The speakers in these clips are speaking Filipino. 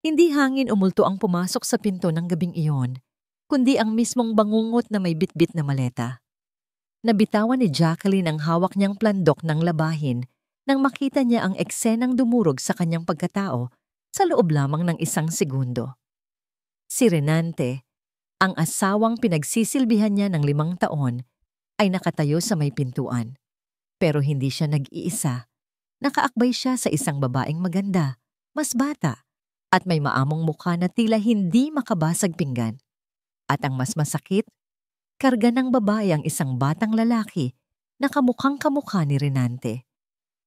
Hindi hangin umulto ang pumasok sa pinto ng gabing iyon, kundi ang mismong bangungot na may bitbit na maleta. Nabitawan ni Jacqueline ang hawak niyang plandok ng labahin nang makita niya ang eksenang dumurog sa kanyang pagkatao sa loob lamang ng 1 segundo. Si Renante, ang asawang pinagsisilbihan niya ng 5 taon, ay nakatayo sa may pintuan. Pero hindi siya nag-iisa. Nakaakbay siya sa isang babaeng maganda, mas bata, at may maamong mukha na tila hindi makabasag pinggan. At ang mas masakit, karga ng babae ang isang batang lalaki na kamukhang kamukha ni Renante.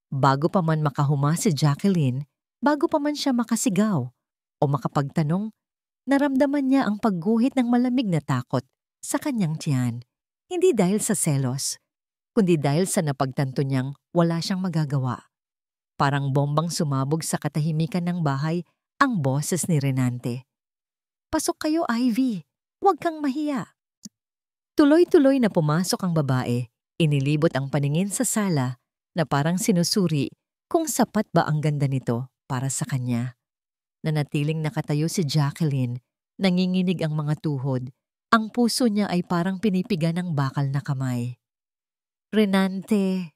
Bago pa man makahuma si Jacqueline, bago pa man siya makasigaw o makapagtanong, naramdaman niya ang pagguhit ng malamig na takot sa kanyang tiyan. Hindi dahil sa selos, kundi dahil sa napagtanto niyang wala siyang magagawa. Parang bombang sumabog sa katahimikan ng bahay ang boses ni Renante. "Pasok kayo, Ivy. Huwag kang mahiya." Tuloy-tuloy na pumasok ang babae. Inilibot ang paningin sa sala na parang sinusuri kung sapat ba ang ganda nito para sa kanya. Nanatiling nakatayo si Jacqueline, nanginginig ang mga tuhod. Ang puso niya ay parang pinipiga ng bakal na kamay. Renante.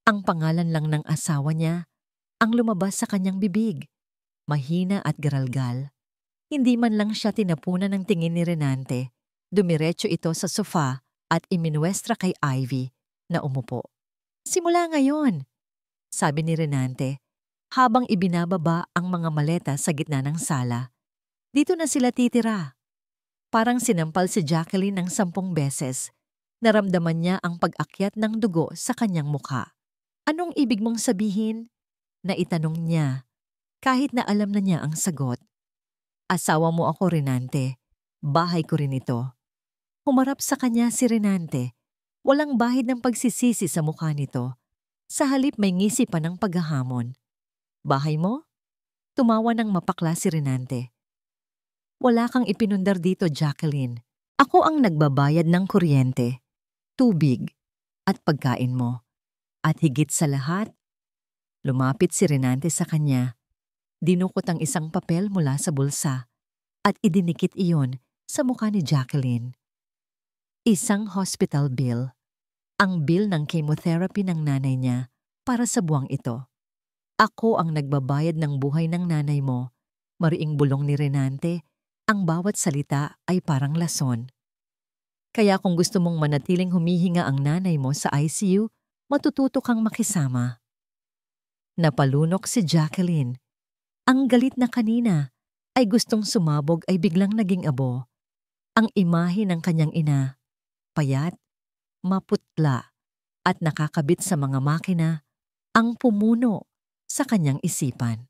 Ang pangalan lang ng asawa niya ang lumabas sa kanyang bibig. Mahina at garalgal. Hindi man lang siya tinapunan ng tingin ni Renante. Dumiretso ito sa sofa at iminuestra kay Ivy na umupo. "Simula ngayon," sabi ni Renante, habang ibinababa ang mga maleta sa gitna ng sala. "Dito na sila titira." Parang sinampal si Jacqueline ng 10 beses. Naramdaman niya ang pag-akyat ng dugo sa kanyang mukha. "Anong ibig mong sabihin?" Naitanong niya, kahit na alam na niya ang sagot. "Asawa mo ako, Renante. Bahay ko rin ito." Humarap sa kanya si Renante. Walang bahid ng pagsisisi sa mukha nito. Sa halip may ngisi pa ng paghahamon. "Bahay mo?" Tumawa ng mapakla si Renante. "Wala kang ipinundar dito, Jacqueline. Ako ang nagbabayad ng kuryente, tubig, at pagkain mo. At higit sa lahat," lumapit si Renante sa kanya. Dinukot ang isang papel mula sa bulsa at idinikit iyon sa mukha ni Jacqueline. Isang hospital bill. Ang bill ng chemotherapy ng nanay niya para sa buwang ito. "Ako ang nagbabayad ng buhay ng nanay mo." Mariing bulong ni Renante, ang bawat salita ay parang lason. "Kaya kung gusto mong manatiling humihinga ang nanay mo sa ICU, matututo kang makisama." Napalunok si Jacqueline. Ang galit na kanina ay gustong sumabog ay biglang naging abo. Ang imahe ng kanyang ina, payat, maputla, at nakakabit sa mga makina, ang pumuno sa kanyang isipan.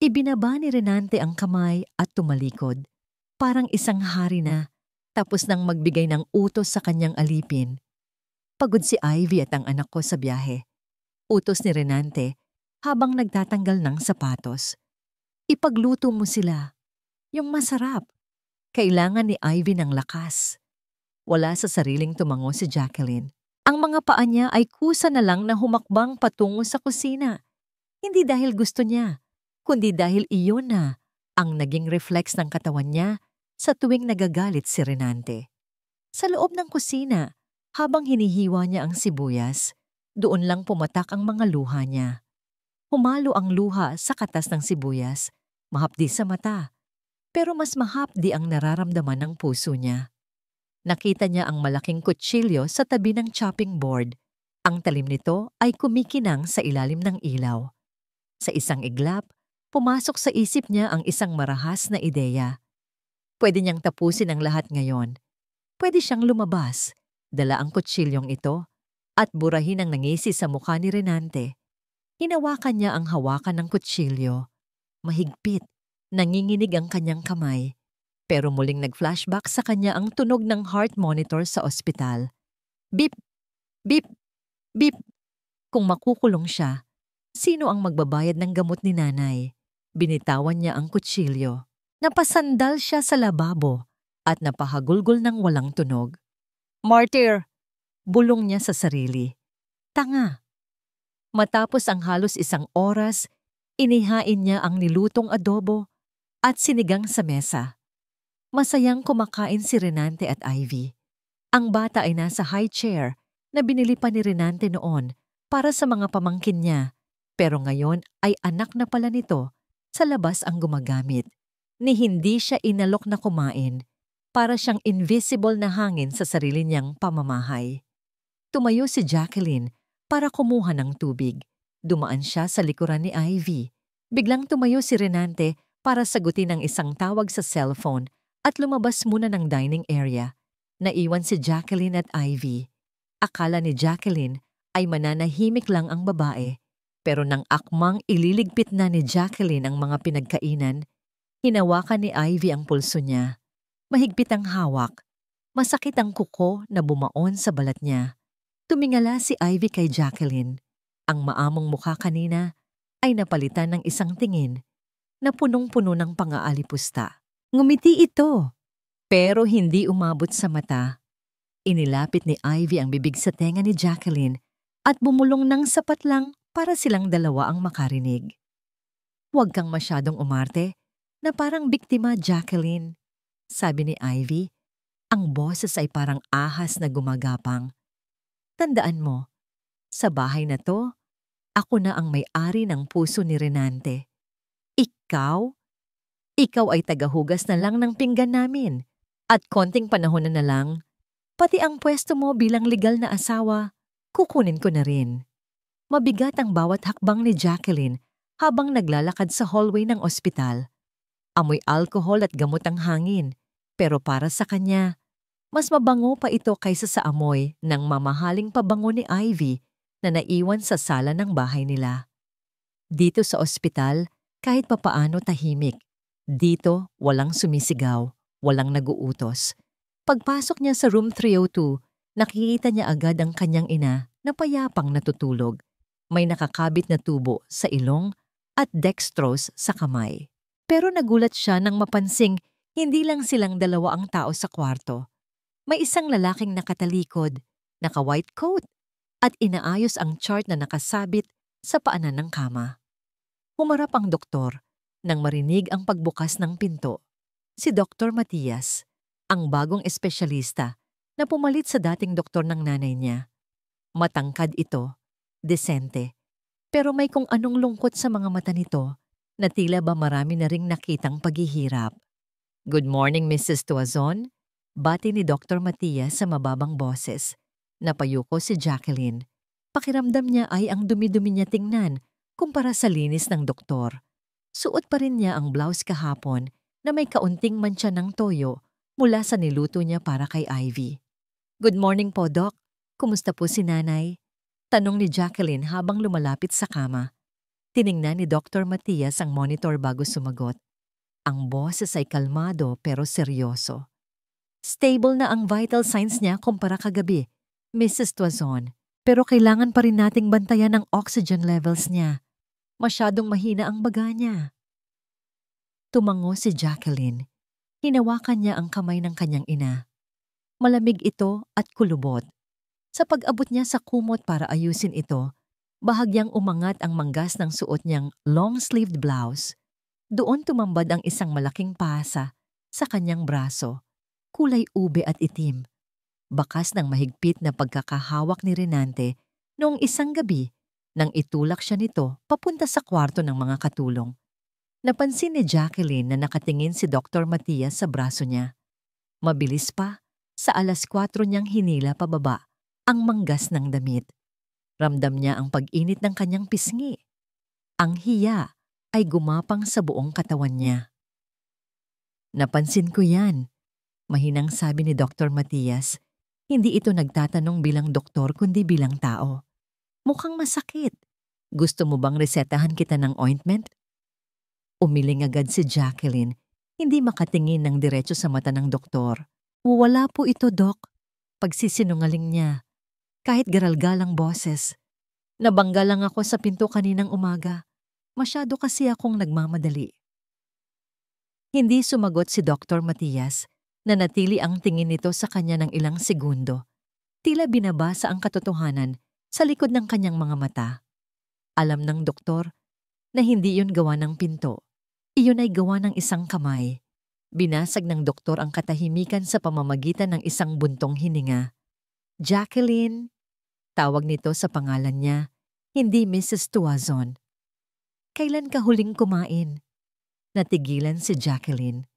Ibinaba ni Renante ang kamay at tumalikod, parang isang hari na, tapos nang magbigay ng utos sa kanyang alipin. "Pagod si Ivy at ang anak ko sa biyahe." Utos ni Renante habang nagtatanggal ng sapatos. "Ipagluto mo sila. Yung masarap." Kailangan ni Ivy ng lakas. Wala sa sariling tumango si Jacqueline. Ang mga paa niya ay kusa na lang na humakbang patungo sa kusina. Hindi dahil gusto niya, kundi dahil iyon na ang naging reflex ng katawan niya sa tuwing nagagalit si Renante. Sa loob ng kusina, habang hinihiwa niya ang sibuyas, doon lang pumatak ang mga luha niya. Humalo ang luha sa katas ng sibuyas, mahapdi sa mata, pero mas mahapdi ang nararamdaman ng puso niya. Nakita niya ang malaking kutsilyo sa tabi ng chopping board. Ang talim nito ay kumikinang sa ilalim ng ilaw. Sa isang iglap, pumasok sa isip niya ang isang marahas na ideya. Pwede niyang tapusin ang lahat ngayon. Pwede siyang lumabas, dala ang kutsilyong ito, at burahin ang nangisi sa mukha ni Renante. Hinawakan niya ang hawakan ng kutsilyo. Mahigpit, nanginginig ang kanyang kamay. Pero muling nag-flashback sa kanya ang tunog ng heart monitor sa ospital. Beep! Beep! Beep! Kung makukulong siya, sino ang magbabayad ng gamot ni nanay? Binitawan niya ang kutsilyo. Napasandal siya sa lababo at napahagulgol ng walang tunog. "Martyr!" bulong niya sa sarili. Tanga. Matapos ang halos 1 oras, Inihain niya ang nilutong adobo at sinigang sa mesa. Masayang kumakain si Renante at Ivy. Ang bata ay nasa high chair na binili pa ni Renante noon para sa mga pamangkin niya, pero ngayon ay anak na pala nito, sa labas ang gumagamit. Ni hindi siya inalok na kumain, para siyang invisible na hangin sa sarili niyang pamamahay. Tumayo si Jacqueline para kumuha ng tubig. Dumaan siya sa likuran ni Ivy. Biglang tumayo si Renante para sagutin ang isang tawag sa cellphone at lumabas muna ng dining area. Naiwan si Jacqueline at Ivy. Akala ni Jacqueline ay mananahimik lang ang babae, pero nang akmang ililigpit na ni Jacqueline ang mga pinagkainan, hinawakan ni Ivy ang pulso niya. Mahigpit ang hawak. Masakit ang kuko na bumaon sa balat niya. Tumingala si Ivy kay Jacqueline. Ang maamong mukha kanina ay napalitan ng isang tingin na punong-puno ng pang-aalipusta. Ngumiti ito, pero hindi umabot sa mata. Inilapit ni Ivy ang bibig sa tenga ni Jacqueline at bumulong ng sapat lang para silang dalawa ang makarinig. "Huwag kang masyadong umarte na parang biktima, Jacqueline," sabi ni Ivy. Ang boses ay parang ahas na gumagapang. "Tandaan mo, sa bahay na to, ako na ang may-ari ng puso ni Renante. Ikaw? Ikaw ay tagahugas na lang ng pinggan namin. At konting panahon na lang, pati ang pwesto mo bilang legal na asawa, kukunin ko na rin." Mabigat ang bawat hakbang ni Jacqueline habang naglalakad sa hallway ng ospital. Amoy alkohol at gamot ang hangin, pero para sa kanya, mas mabango pa ito kaysa sa amoy ng mamahaling pabango ni Ivy na naiwan sa sala ng bahay nila. Dito sa ospital, kahit papaano tahimik. Dito, walang sumisigaw, walang naguutos. Pagpasok niya sa room 302, nakikita niya agad ang kanyang ina na payapang natutulog. May nakakabit na tubo sa ilong at dextrose sa kamay. Pero nagulat siya nang mapansing hindi lang silang dalawa ang tao sa kwarto. May isang lalaking nakatalikod, naka-white coat, at inaayos ang chart na nakasabit sa paanan ng kama. Humarap ang doktor nang marinig ang pagbukas ng pinto. Si Dr. Matias, ang bagong espesyalista na pumalit sa dating doktor ng nanay niya. Matangkad ito, desente, pero may kung anong lungkot sa mga mata nito na tila ba marami na ring nakitang paghihirap. "Good morning, Mrs. Tuazon," bati ni Dr. Matias sa mababang boses. Napayuko si Jacqueline. Pakiramdam niya ay ang dumi-dumi niya tingnan kumpara sa linis ng doktor. Suot pa rin niya ang blouse kahapon na may kaunting mantsa ng toyo mula sa niluto niya para kay Ivy. "Good morning po, Doc. Kumusta po si nanay?" Tanong ni Jacqueline habang lumalapit sa kama. Tiningnan ni Dr. Matias ang monitor bago sumagot. Ang boses ay kalmado pero seryoso. "Stable na ang vital signs niya kumpara kagabi, Mrs. Tuazon. Pero kailangan pa rin nating bantayan ang oxygen levels niya. Masyadong mahina ang baga niya." Tumango si Jacqueline. Hinawakan niya ang kamay ng kanyang ina. Malamig ito at kulubot. Sa pag-abot niya sa kumot para ayusin ito, bahagyang umangat ang manggas ng suot niyang long-sleeved blouse. Doon tumambad ang isang malaking pasa sa kanyang braso, kulay ube at itim. Bakas ng mahigpit na pagkakahawak ni Renante noong isang gabi nang itulak siya nito papunta sa kwarto ng mga katulong. Napansin ni Jacqueline na nakatingin si Dr. Matias sa braso niya. Mabilis pa, sa 4:00 niyang hinila pababa ang manggas ng damit. Ramdam niya ang pag-init ng kanyang pisngi. Ang hiya ay gumapang sa buong katawan niya. "Napansin ko yan," mahinang sabi ni Dr. Matias. Hindi ito nagtatanong bilang doktor kundi bilang tao. "Mukhang masakit. Gusto mo bang resetahan kita ng ointment?" Umiling agad si Jacqueline, hindi makatingin ng diretso sa mata ng doktor. "Wala po ito, Doc." Pagsisinungaling niya. Kahit garalgalang boses. "Nabangga lang ako sa pinto kaninang umaga. Masyado kasi akong nagmamadali." Hindi sumagot si Dr. Matias. Nanatili ang tingin nito sa kanya ng ilang segundo. Tila binabasa ang katotohanan sa likod ng kanyang mga mata. Alam ng doktor na hindi iyon gawa ng pinto. Iyon ay gawa ng isang kamay. Binasag ng doktor ang katahimikan sa pamamagitan ng isang buntong hininga. Jacqueline, tawag nito sa pangalan niya, hindi Mrs. Tuazon. Kailan ka huling kumain? Natigilan si Jacqueline.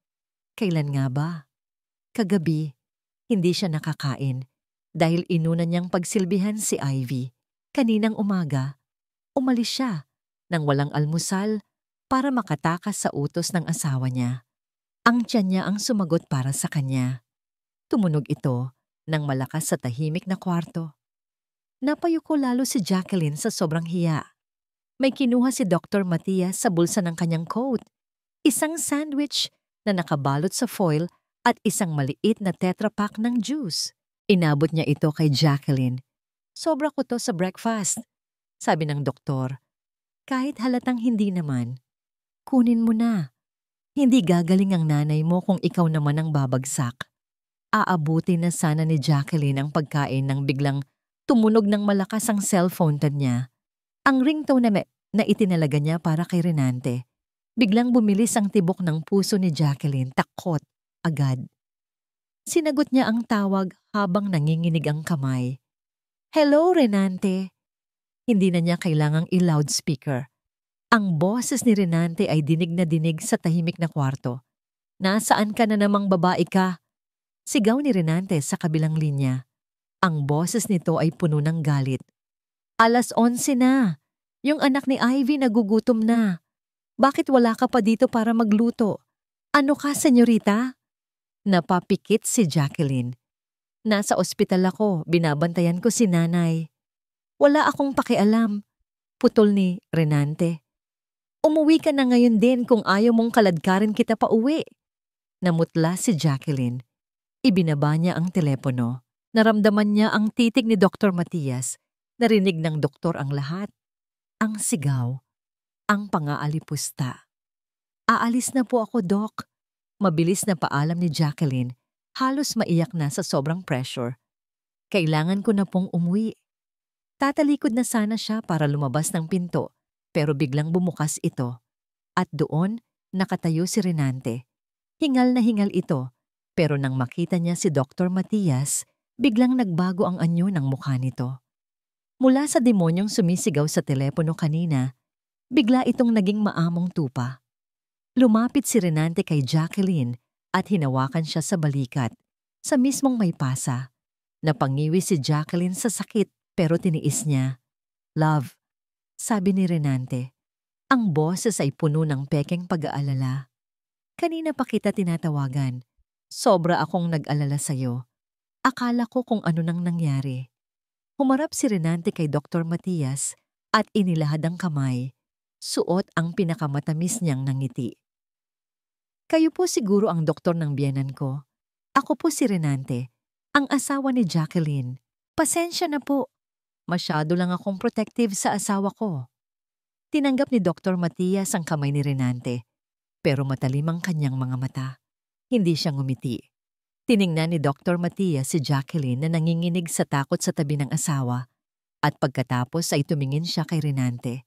Kailan nga ba? Kagabi, hindi siya nakakain dahil inuna niyang pagsilbihan si Ivy. Kaninang umaga, umalis siya nang walang almusal para makatakas sa utos ng asawa niya. Ang tiyan niya ang sumagot para sa kanya. Tumunog ito ng malakas sa tahimik na kwarto. Napayuko lalo si Jacqueline sa sobrang hiya. May kinuha si Dr. Matias sa bulsa ng kanyang coat. Isang sandwich na nakabalot sa foil at isang maliit na Tetra Pak ng juice. Inabot niya ito kay Jacqueline. Sobra ko to sa breakfast, sabi ng doktor. Kahit halatang hindi naman, kunin mo na. Hindi gagaling ang nanay mo kung ikaw naman ang babagsak. Aabuti na sana ni Jacqueline ang pagkain nang biglang tumunog ng malakas ang cellphone niya. Ang ringtone na itinalaga niya para kay Renante. Biglang bumilis ang tibok ng puso ni Jacqueline, takot, agad. Sinagot niya ang tawag habang nanginginig ang kamay. Hello, Renante. Hindi na niya kailangang i-loudspeaker. Ang boses ni Renante ay dinig na dinig sa tahimik na kwarto. Nasaan ka na namang babae ka? Sigaw ni Renante sa kabilang linya. Ang boses nito ay puno ng galit. 11:00 na. Yung anak ni Ivy nagugutom na. Bakit wala ka pa dito para magluto? Ano ka, senyorita? Napapikit si Jacqueline. Nasa ospital ako, binabantayan ko si nanay. Wala akong pakialam, putol ni Renante. Umuwi ka na ngayon din kung ayaw mong kaladkarin kita pa uwi. Namutla si Jacqueline. Ibinaba niya ang telepono. Naramdaman niya ang titig ni Dr. Matias. Narinig ng doktor ang lahat. Ang sigaw. Ang pangaalipusta. Aalis na po ako, Doc. Mabilis na paalam ni Jacqueline. Halos maiyak na sa sobrang pressure. Kailangan ko na pong umuwi. Tatalikod na sana siya para lumabas ng pinto, pero biglang bumukas ito. At doon, nakatayo si Renante. Hingal na hingal ito, pero nang makita niya si Dr. Matias, biglang nagbago ang anyo ng mukha nito. Mula sa demonyong sumisigaw sa telepono kanina, bigla itong naging maamong tupa. Lumapit si Renante kay Jacqueline at hinawakan siya sa balikat, sa mismong may pasa. Napangiwi si Jacqueline sa sakit pero tiniis niya. Love, sabi ni Renante. Ang boses ay puno ng pekeng pag-aalala. Kanina pa kita tinatawagan. Sobra akong nag-alala sa'yo. Akala ko kung ano nang nangyari. Humarap si Renante kay Dr. Matias at inilahad ang kamay. Suot ang pinakamatamis niyang nangiti. Kayo po siguro ang doktor ng biyenan ko. Ako po si Renante, ang asawa ni Jacqueline. Pasensya na po. Masyado lang akong protective sa asawa ko. Tinanggap ni Dr. Matias ang kamay ni Renante, pero matalim ang kanyang mga mata. Hindi siya ngumiti. Tiningnan ni Dr. Matias si Jacqueline na nanginginig sa takot sa tabi ng asawa, at pagkatapos ay tumingin siya kay Renante.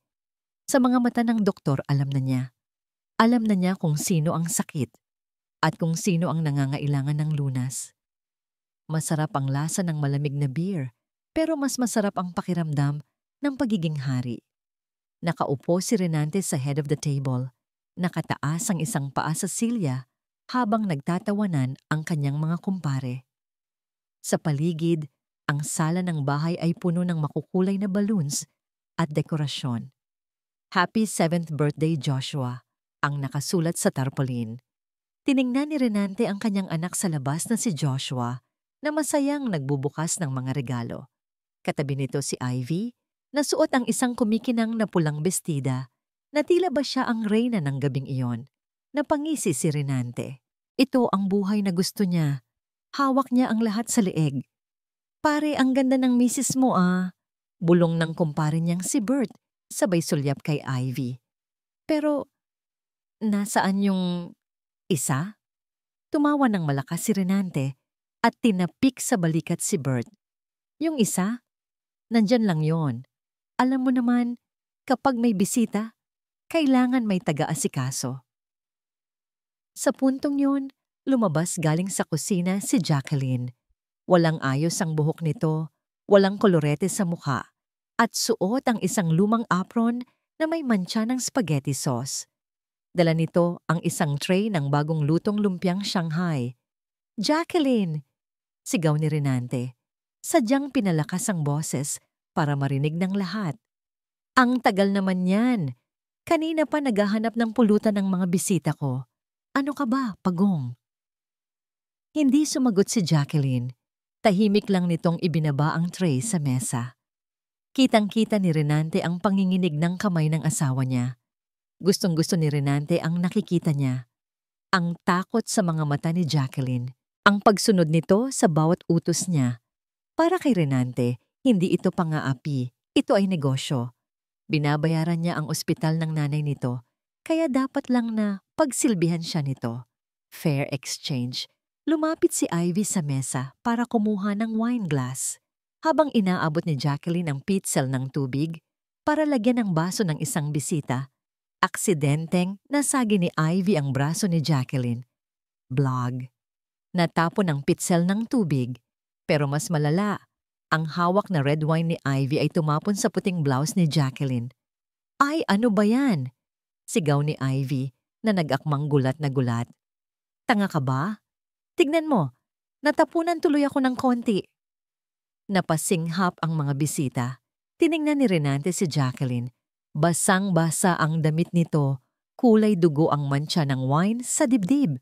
Sa mga mata ng doktor alam na niya. Alam na niya kung sino ang sakit at kung sino ang nangangailangan ng lunas. Masarap ang lasa ng malamig na beer, pero mas masarap ang pakiramdam ng pagiging hari. Nakaupo si Renante sa head of the table. Nakataas ang isang paa sa silya habang nagtatawanan ang kanyang mga kumpare. Sa paligid, ang sala ng bahay ay puno ng makukulay na balloons at dekorasyon. Happy 7th birthday, Joshua, ang nakasulat sa tarpaulin. Tiningnan ni Renante ang kanyang anak sa labas na si Joshua na masayang nagbubukas ng mga regalo. Katabi nito si Ivy, na suot ang isang kumikinang na pulang bestida, na tila ba siya ang reyna ng gabing iyon. Napangisi si Renante. Ito ang buhay na gusto niya. Hawak niya ang lahat sa leeg. Pare, ang ganda ng misis mo ah. Bulong ng kumpare niyang si Bert, sabay sulyap kay Ivy. Pero, nasaan yung isa? Tumawa ng malakas si Renante at tinapik sa balikat si Bert. Yung isa? Nandyan lang yon. Alam mo naman, kapag may bisita, Kailangan may taga-asikaso. Sa puntong yun, lumabas galing sa kusina si Jacqueline. Walang ayos ang buhok nito, walang kolorete sa mukha, at suot ang isang lumang apron na may mantsa ng spaghetti sauce. Dala nito ang isang tray ng bagong lutong lumpiang Shanghai. "Jacqueline!" sigaw ni Renante. Sadyang pinalakas ang boses para marinig ng lahat. "Ang tagal naman yan. Kanina pa naghahanap ng pulutan ng mga bisita ko. Ano ka ba, pagong?" Hindi sumagot si Jacqueline. Tahimik lang nitong ibinaba ang tray sa mesa. Kitang-kita ni Renante ang panginginig ng kamay ng asawa niya. Gustong-gusto ni Renante ang nakikita niya. Ang takot sa mga mata ni Jacqueline. Ang pagsunod nito sa bawat utos niya. Para kay Renante, hindi ito pang-aapi. Ito ay negosyo. Binabayaran niya ang ospital ng nanay nito, kaya dapat lang na pagsilbihan siya nito. Fair exchange. Lumapit si Ivy sa mesa para kumuha ng wine glass. Habang inaabot ni Jacqueline ang pitzel ng tubig para lagyan ng baso ng isang bisita, aksidenteng nasagi ni Ivy ang braso ni Jacqueline. Blog. Natapon ang pitzel ng tubig, pero mas malala, ang hawak na red wine ni Ivy ay tumapon sa puting blouse ni Jacqueline. "Ay, ano ba yan?" sigaw ni Ivy na nag-akmang gulat na gulat. "Tanga ka ba? Tignan mo, natapunan tuloy ako ng konti." Napasinghap ang mga bisita. Tiningnan ni Renante si Jacqueline. Basang-basa ang damit nito, kulay dugo ang mantsa ng wine sa dibdib.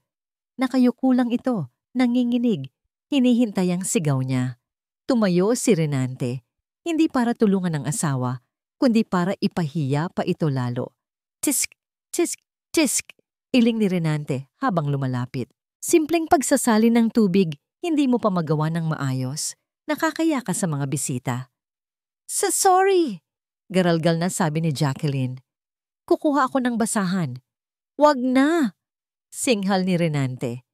Nakayuko lang ito, nanginginig, hinihintay ang sigaw niya. Tumayo si Renante, hindi para tulungan ang asawa, kundi para ipahiya pa ito lalo. "Tisk, tisk, tisk," iling ni Renante habang lumalapit. Simpleng pagsasali ng tubig, hindi mo pa magawa ng maayos. Nakakaya ka sa mga bisita. Sorry!" garalgal na sabi ni Jacqueline. "Kukuha ako ng basahan." "Wag na!" singhal ni Renante.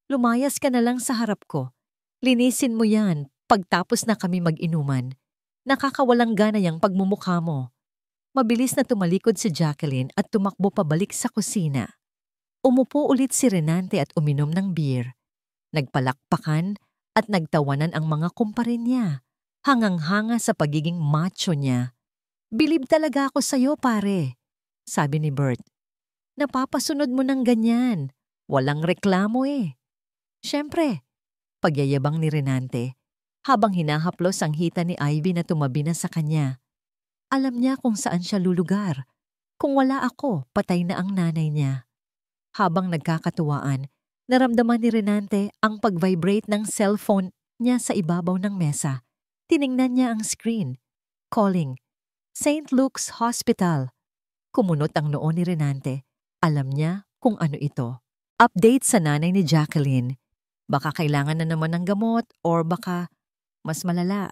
"Lumayas ka na lang sa harap ko. Linisin mo yan pagtapos na kami mag-inuman. Nakakawalang gana yang pagmumukha mo." Mabilis na tumalikod si Jacqueline at tumakbo pabalik sa kusina. Umupo ulit si Renante at uminom ng beer. Nagpalakpakan at nagtawanan ang mga kumpare niya. Hangang-hanga sa pagiging macho niya. "Bilib talaga ako sa'yo, pare," sabi ni Bert. "Napapasunod mo ng ganyan. Walang reklamo eh." "Siyempre," pagyayabang ni Renante, habang hinahaplos ang hita ni Ivy na tumabi na sa kanya. Alam niya kung saan siya lulugar. Kung wala ako, patay na ang nanay niya. Habang nagkakatuwaan, naramdaman ni Renante ang pag-vibrate ng cellphone niya sa ibabaw ng mesa. Tiningnan niya ang screen. Calling. St. Luke's Hospital. Kumunot ang noo ni Renante. Alam niya kung ano ito. Update sa nanay ni Jacqueline. Baka kailangan na naman ng gamot or baka mas malala.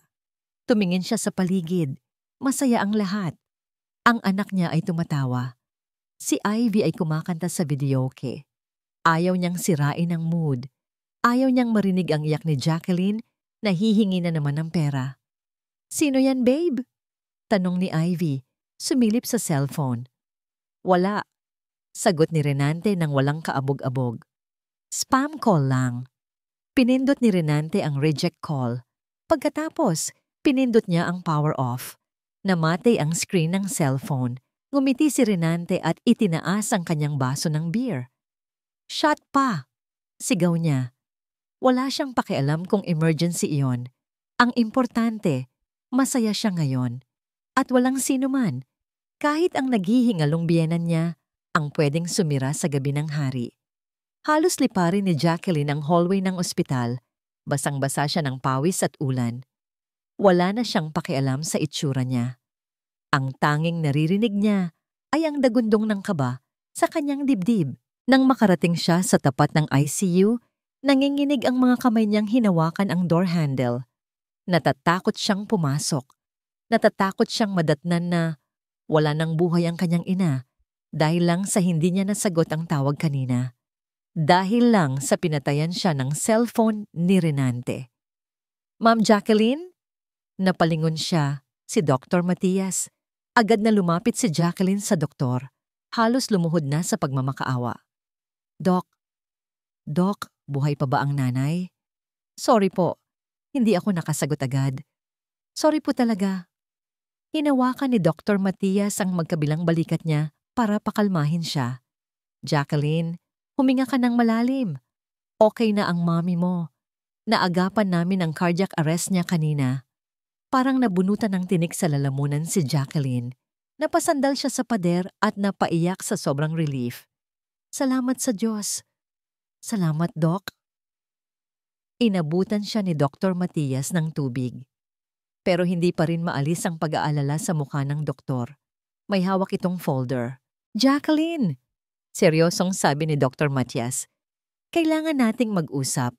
Tumingin siya sa paligid. Masaya ang lahat. Ang anak niya ay tumatawa. Si Ivy ay kumakanta sa videoke. Ayaw niyang sirain ang mood. Ayaw niyang marinig ang iyak ni Jacqueline na hihingi na naman ng pera. "Sino yan, babe?" tanong ni Ivy, sumilip sa cellphone. "Wala," sagot ni Renante nang walang kaabog-abog. "Spam call lang." Pinindot ni Renante ang reject call. Pagkatapos, pinindot niya ang power off. Namatay ang screen ng cellphone. Ngumiti si Renante at itinaas ang kanyang baso ng beer. "Shot pa!" sigaw niya. Wala siyang pakialam kung emergency iyon. Ang importante, masaya siya ngayon. At walang sino man, kahit ang naghihingalong biyenan niya, ang pwedeng sumira sa gabi ng hari. Halos liparin ni Jacqueline ang hallway ng ospital. Basang-basa siya ng pawis at ulan. Wala na siyang pakialam sa itsura niya. Ang tanging naririnig niya ay ang dagundong ng kaba sa kanyang dibdib. Nang makarating siya sa tapat ng ICU, nanginginig ang mga kamay niyang hinawakan ang door handle. Natatakot siyang pumasok. Natatakot siyang madatnan na wala nang buhay ang kanyang ina dahil lang sa hindi niya nasagot ang tawag kanina. Dahil lang sa pinatayan siya ng cellphone ni Renante. "Ma'am Jacqueline?" Napalingon siya, si Dr. Matias. Agad na lumapit si Jacqueline sa doktor. Halos lumuhod na sa pagmamakaawa. Doc, Doc, buhay pa ba ang nanay? Sorry po, hindi ako nakasagot agad. Sorry po talaga. Hinawakan ni Dr. Matias ang magkabilang balikat niya para pakalmahin siya. Jacqueline, huminga ka ng malalim. Okay na ang mommy mo. Naagapan namin ang cardiac arrest niya kanina. Parang nabunutan ng tinik sa lalamunan si Jacqueline. Napasandal siya sa pader at napaiyak sa sobrang relief. Salamat sa Diyos. Salamat, Doc. Inabutan siya ni Dr. Matias ng tubig. Pero hindi pa rin maalis ang pag-aalala sa mukha ng doktor. May hawak itong folder. Jacqueline! Seryosong sabi ni Dr. Matias. Kailangan nating mag-usap.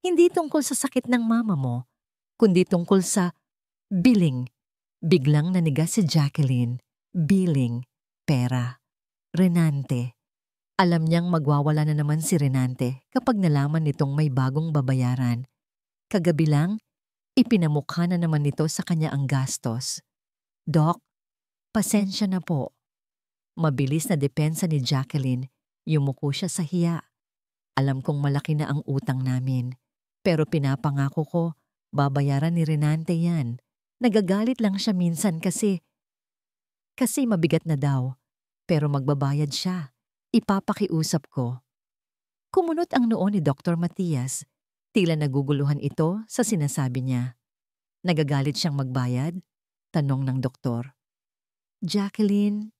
Hindi tungkol sa sakit ng mama mo, kundi tungkol sa billing. Biglang naniga si Jacqueline. Billing. Pera. Renante. Alam niyang magwawala na naman si Renante kapag nalaman nitong may bagong babayaran. Kagabi lang, ipinamukha na naman nito sa kanya ang gastos. Doc, pasensya na po. Mabilis na depensa ni Jacqueline, yumuko siya sa hiya. Alam kong malaki na ang utang namin, pero pinapangako ko, babayaran ni Renante yan. Nagagalit lang siya minsan kasi mabigat na daw, pero magbabayad siya. Ipapakiusap ko. Kumunot ang noo ni Dr. Matias. Tila naguguluhan ito sa sinasabi niya. Nagagalit siyang magbayad? Tanong ng doktor. Jacqueline,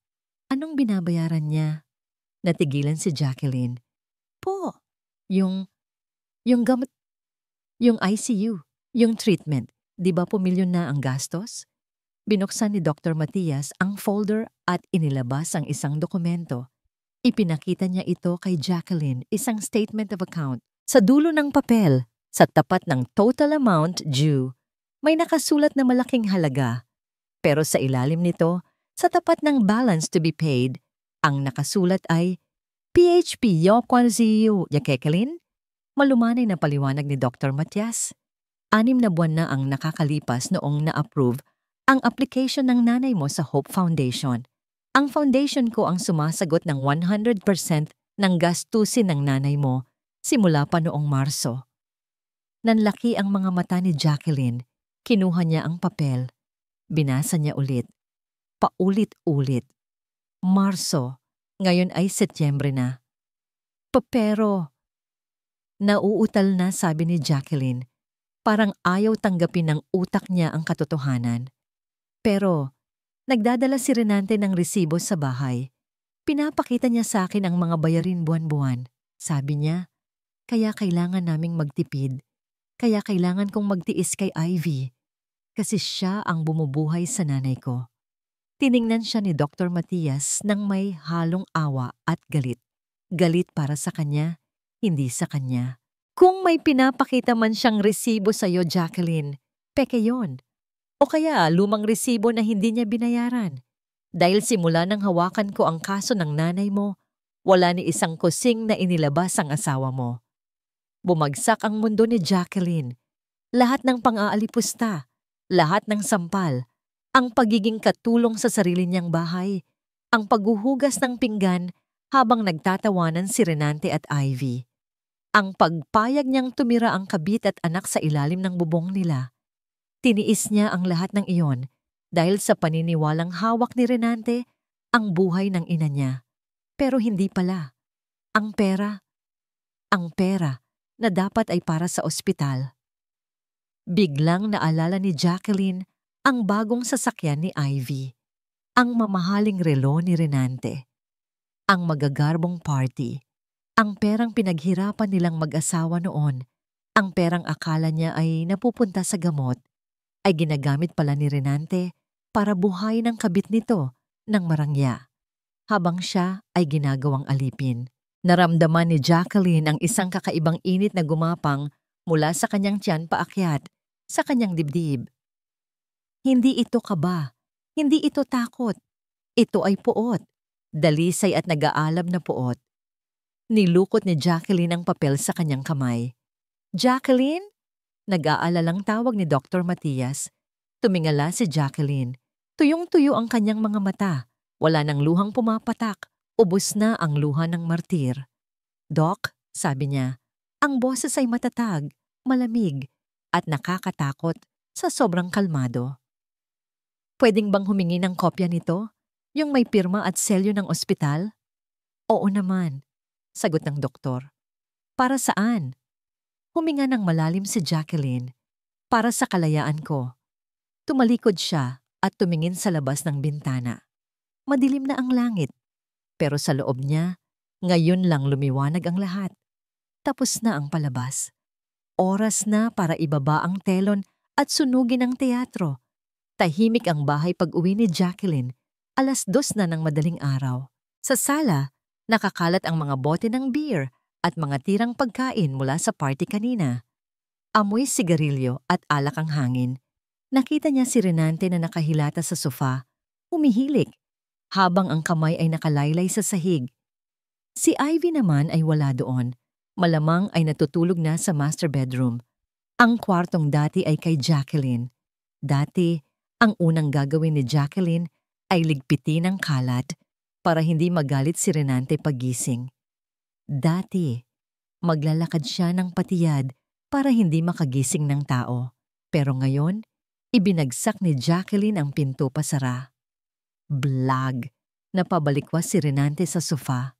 anong binabayaran niya? Natigilan si Jacqueline. Po, yung gamot, yung ICU, yung treatment, di ba po milyon na ang gastos? Binuksan ni Dr. Matias ang folder at inilabas ang isang dokumento. Ipinakita niya ito kay Jacqueline, isang statement of account. Sa dulo ng papel, sa tapat ng total amount due, may nakasulat na malaking halaga. Pero sa ilalim nito, sa tapat ng balance to be paid, ang nakasulat ay PHP Yokwanziyo Jacqueline. Malumanay na paliwanag ni Dr. Matias. 6 na buwan na ang nakakalipas noong na-approve ang application ng nanay mo sa Hope Foundation. Ang foundation ko ang sumasagot ng 100% ng gastusin ng nanay mo simula pa noong Marso. Nanlaki ang mga mata ni Jacqueline. Kinuha niya ang papel. Binasa niya ulit. Paulit-ulit. Marso. Ngayon ay Setyembre na. Pero, nauutal na sabi ni Jacqueline. Parang ayaw tanggapin ng utak niya ang katotohanan. Pero, nagdadala si Renante ng resibo sa bahay. Pinapakita niya sa akin ang mga bayarin buwan-buwan. Sabi niya, kaya kailangan naming magtipid. Kaya kailangan kong magtiis kay Ivy. Kasi siya ang bumubuhay sa nanay ko. Tiningnan siya ni Dr. Matias nang may halong awa at galit. Galit para sa kanya, hindi sa kanya. Kung may pinapakita man siyang resibo sa'yo, Jacqueline, peke yon. O kaya lumang resibo na hindi niya binayaran. Dahil simula nang hawakan ko ang kaso ng nanay mo, wala ni isang kusing na inilabas ang asawa mo. Bumagsak ang mundo ni Jacqueline. Lahat ng pang-aalipusta, lahat ng sampal, ang pagiging katulong sa sarili niyang bahay, ang paghuhugas ng pinggan habang nagtatawanan si Renante at Ivy, ang pagpayag niyang tumira ang kabit at anak sa ilalim ng bubong nila. Tiniis niya ang lahat ng iyon dahil sa paniniwalang hawak ni Renante ang buhay ng ina niya. Pero hindi pala. Ang pera na dapat ay para sa ospital. Biglang naalala ni Jacqueline ang bagong sasakyan ni Ivy, ang mamahaling relo ni Renante, ang magagarbong party, ang perang pinaghirapan nilang mag-asawa noon, ang perang akala niya ay napupunta sa gamot, ay ginagamit pala ni Renante para buhayin ang kabit nito ng marangya, habang siya ay ginagawang alipin. Naramdaman ni Jacqueline ang isang kakaibang init na gumapang mula sa kanyang tiyan paakyat sa kanyang dibdib. Hindi ito kaba, hindi ito takot. Ito ay puot, dalisay at nag-aalab na puot. Nilukot ni Jacqueline ang papel sa kanyang kamay. Jacqueline? Nag-aalalang tawag ni Dr. Matias. Tumingala si Jacqueline. Tuyong-tuyo ang kanyang mga mata. Wala nang luhang pumapatak. Ubos na ang luha ng martir. "Doc," sabi niya, ang boses ay matatag, malamig, at nakakatakot sa sobrang kalmado. "Pwedeng bang humingi ng kopya nito? Yung may pirma at selyo ng ospital?" "Oo naman," sagot ng doktor. "Para saan?" Huminga ng malalim si Jacqueline. "Para sa kalayaan ko." Tumalikod siya at tumingin sa labas ng bintana. Madilim na ang langit, pero sa loob niya, ngayon lang lumiwanag ang lahat. Tapos na ang palabas. Oras na para ibaba ang telon at sunugin ang teatro. Tahimik ang bahay pag-uwi ni Jacqueline. 2:00 na ng madaling araw. Sa sala, nakakalat ang mga bote ng beer at mga tirang pagkain mula sa party kanina. Amoy sigarilyo at alak ang hangin. Nakita niya si Renante na nakahilata sa sofa, humihilik, habang ang kamay ay nakalaylay sa sahig. Si Ivy naman ay wala doon. Malamang ay natutulog na sa master bedroom. Ang kwartong dati ay kay Jacqueline. Dati, ang unang gagawin ni Jacqueline ay ligpitin ang kalat para hindi magalit si Renante pagising. Dati, maglalakad siya ng patiyad para hindi makagising ng tao. Pero ngayon, ibinagsak ni Jacqueline ang pinto pasara. Blag! Napabalikwas si Renante sa sofa.